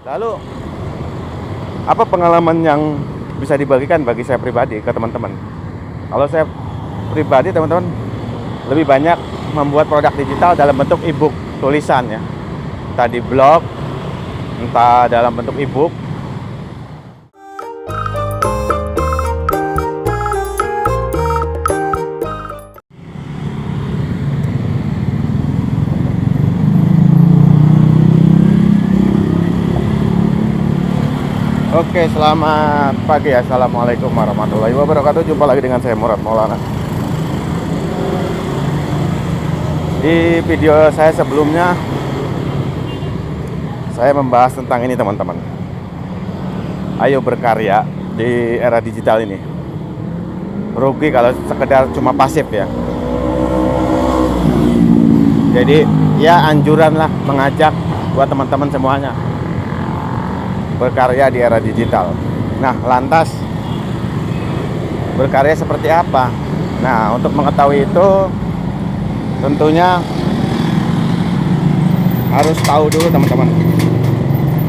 Lalu apa pengalaman yang bisa dibagikan bagi saya pribadi ke teman-teman? Kalau saya pribadi, teman-teman, lebih banyak membuat produk digital dalam bentuk e-book tulisan ya. Entah di blog, entah dalam bentuk e-book. Oke, selamat pagi ya. Assalamualaikum warahmatullahi wabarakatuh. Jumpa lagi dengan saya Murad Maulana. Di video saya sebelumnya, saya membahas tentang ini, teman-teman. Ayo berkarya di era digital ini. Rugi kalau sekedar cuma pasif ya. Jadi ya anjuran lah, mengajak buat teman-teman semuanya berkarya di era digital. Nah, lantas berkarya seperti apa? Nah, untuk mengetahui itu tentunya harus tahu dulu, teman-teman,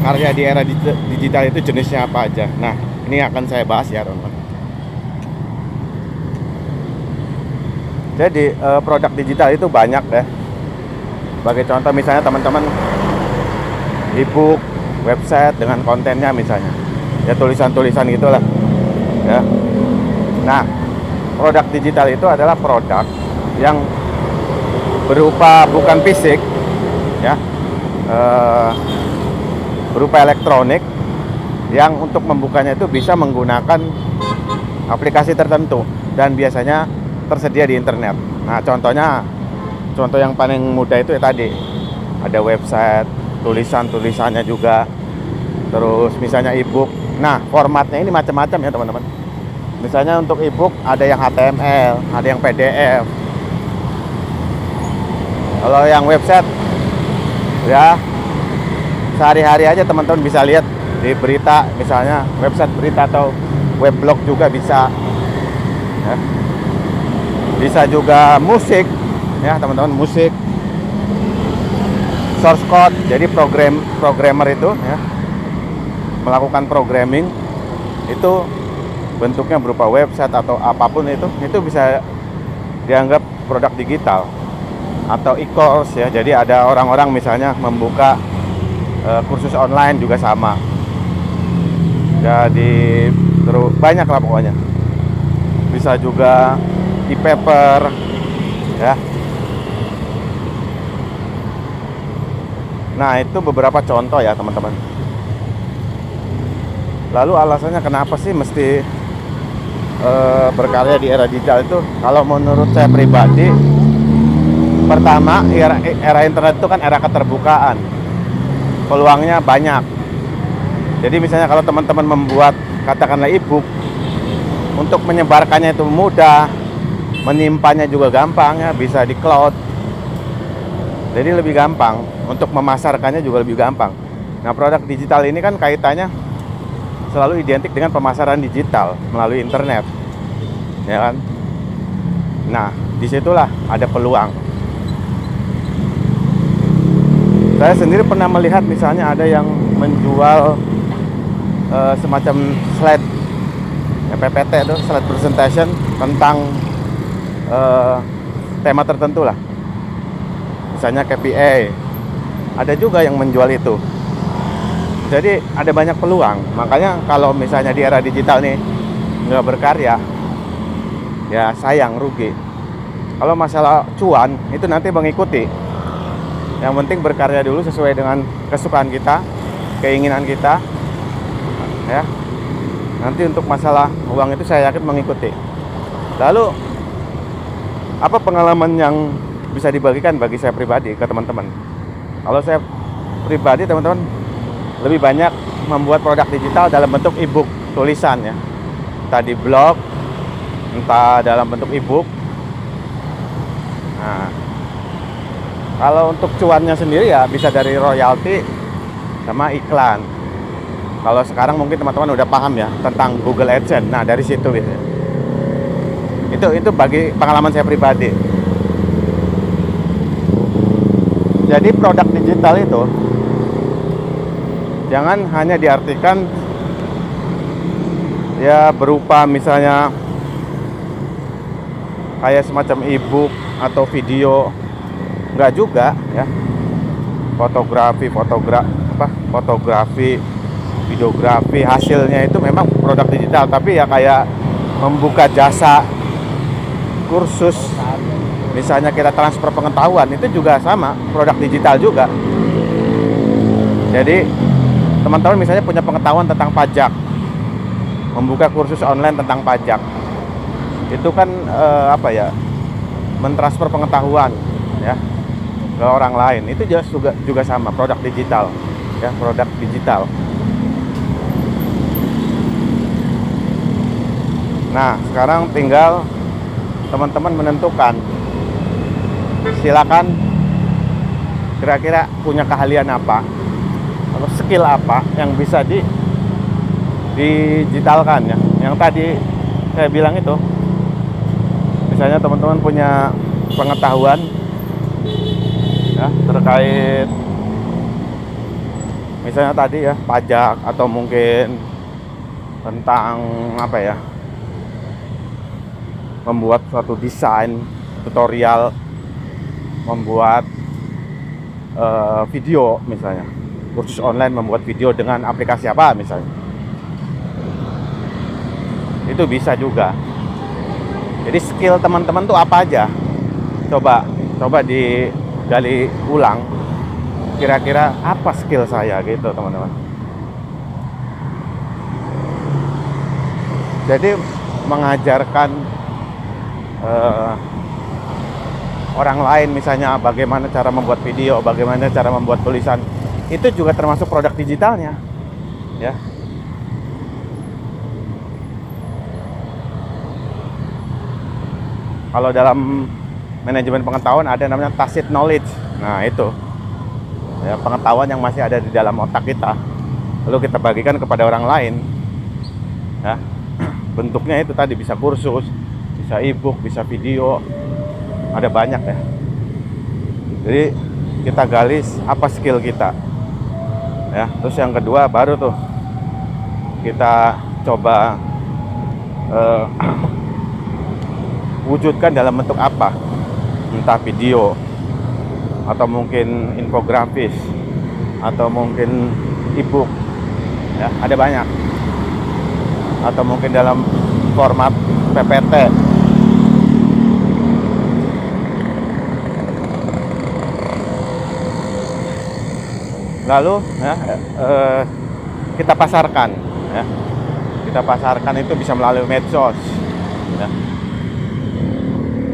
karya di era digital itu jenisnya apa aja. Nah, ini akan saya bahas ya, teman-teman. Jadi produk digital itu banyak ya. Sebagai contoh misalnya teman-teman, e-book, website dengan kontennya misalnya, ya tulisan-tulisan gitulah ya. Nah, produk digital itu adalah produk yang berupa bukan fisik ya, berupa elektronik, yang untuk membukanya itu bisa menggunakan aplikasi tertentu dan biasanya tersedia di internet. Nah, contoh yang paling mudah itu ya tadi, ada website, tulisannya juga, terus misalnya e-book. Nah, formatnya ini macam-macam ya, teman-teman. Misalnya untuk e-book ada yang HTML, ada yang PDF. Kalau yang website ya sehari-hari aja teman-teman bisa lihat di berita, misalnya website berita atau weblog juga bisa ya. Bisa juga musik ya, teman-teman, musik, source code. Jadi programmer itu ya, melakukan programming itu bentuknya berupa website atau apapun itu bisa dianggap produk digital atau e-course ya. Jadi ada orang-orang misalnya membuka kursus online juga sama. Jadi terus banyak lah pokoknya. Bisa juga e-paper ya. Nah, itu beberapa contoh ya, teman-teman. Lalu alasannya kenapa sih mesti berkarya di era digital itu? Kalau menurut saya pribadi, pertama, era internet itu kan era keterbukaan. Peluangnya banyak. Jadi misalnya kalau teman-teman membuat katakanlah e-book, untuk menyebarkannya itu mudah, menyimpannya juga gampang ya, bisa di cloud. Jadi lebih gampang, untuk memasarkannya juga lebih gampang. Nah, produk digital ini kan kaitannya selalu identik dengan pemasaran digital melalui internet, ya kan? Nah, disitulah ada peluang. Saya sendiri pernah melihat misalnya ada yang menjual semacam slide ya, PPT itu, slide presentation tentang tema tertentu lah. Misalnya KPI, ada juga yang menjual itu. Jadi ada banyak peluang. Makanya kalau misalnya di era digital nih nggak berkarya, ya sayang, rugi. Kalau masalah cuan itu nanti mengikuti. Yang penting berkarya dulu sesuai dengan kesukaan kita, keinginan kita ya. Nanti untuk masalah uang itu saya yakin mengikuti. Lalu apa pengalaman yang bisa dibagikan bagi saya pribadi ke teman-teman? Kalau saya pribadi, teman-teman, lebih banyak membuat produk digital dalam bentuk e-book tulisan ya. Entah di blog, entah dalam bentuk e-book. Nah, kalau untuk cuannya sendiri ya bisa dari royalti sama iklan. Kalau sekarang mungkin teman-teman udah paham ya tentang Google AdSense. Nah, dari situ biasanya. Itu bagi pengalaman saya pribadi. Jadi produk digital itu Jangan hanya diartikan ya berupa misalnya kayak semacam e-book atau video. Enggak juga ya. Fotografi, videografi, hasilnya itu memang produk digital, tapi ya kayak membuka jasa kursus, misalnya kita transfer pengetahuan, itu juga sama, produk digital juga. Jadi teman-teman misalnya punya pengetahuan tentang pajak, membuka kursus online tentang pajak, itu kan mentransfer pengetahuan ya ke orang lain, itu juga sama, produk digital ya, produk digital. Nah, sekarang tinggal teman-teman menentukan, silakan kira-kira punya keahlian apa atau skill apa yang bisa digitalkan ya. Yang tadi saya bilang itu, misalnya teman-teman punya pengetahuan ya terkait misalnya tadi ya pajak, atau mungkin tentang membuat suatu desain tutorial, membuat video, misalnya kursus online membuat video dengan aplikasi apa misalnya, itu bisa juga. Jadi skill teman-teman tuh apa aja, coba digali ulang, kira-kira apa skill saya gitu teman-teman. Jadi mengajarkan orang lain misalnya bagaimana cara membuat video, bagaimana cara membuat tulisan, itu juga termasuk produk digitalnya ya. Kalau dalam manajemen pengetahuan ada namanya tacit knowledge. Nah, itu ya, pengetahuan yang masih ada di dalam otak kita, lalu kita bagikan kepada orang lain ya. Bentuknya itu tadi bisa kursus, bisa e-book, bisa video, ada banyak ya. Jadi kita gali apa skill kita ya. Terus yang kedua baru tuh kita coba wujudkan dalam bentuk apa, entah video atau mungkin infografis atau mungkin e-book ya, ada banyak, atau mungkin dalam format PPT. Lalu ya, kita pasarkan ya. Kita pasarkan itu bisa melalui medsos ya.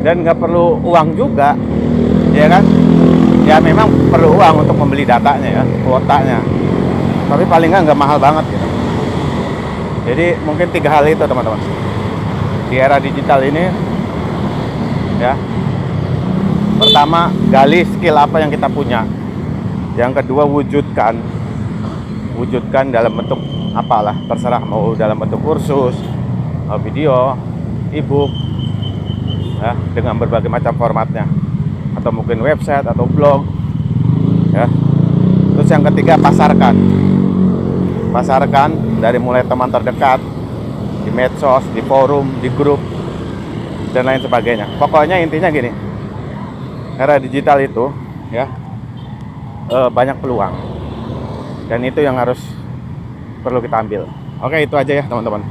Dan nggak perlu uang juga ya kan. Ya memang perlu uang untuk membeli datanya ya, kuotanya, tapi paling nggak mahal banget gitu. Jadi mungkin 3 hal itu teman-teman di era digital ini ya. Pertama, gali skill apa yang kita punya. Yang kedua, wujudkan dalam bentuk apalah, terserah, mau dalam bentuk kursus, video, e-book ya, dengan berbagai macam formatnya, atau mungkin website atau blog ya. Terus yang ketiga, pasarkan dari mulai teman terdekat, di medsos, di forum, di grup, dan lain sebagainya. Pokoknya intinya gini, era digital itu ya banyak peluang, dan itu yang harus perlu kita ambil. Oke, itu aja ya teman-teman,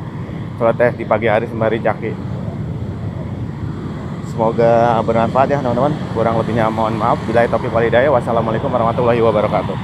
celoteh di pagi hari sembari jaki. Semoga bermanfaat ya teman-teman. Kurang lebihnya mohon maaf. Billahi taufiq wal hidayah. Wassalamualaikum warahmatullahi wabarakatuh.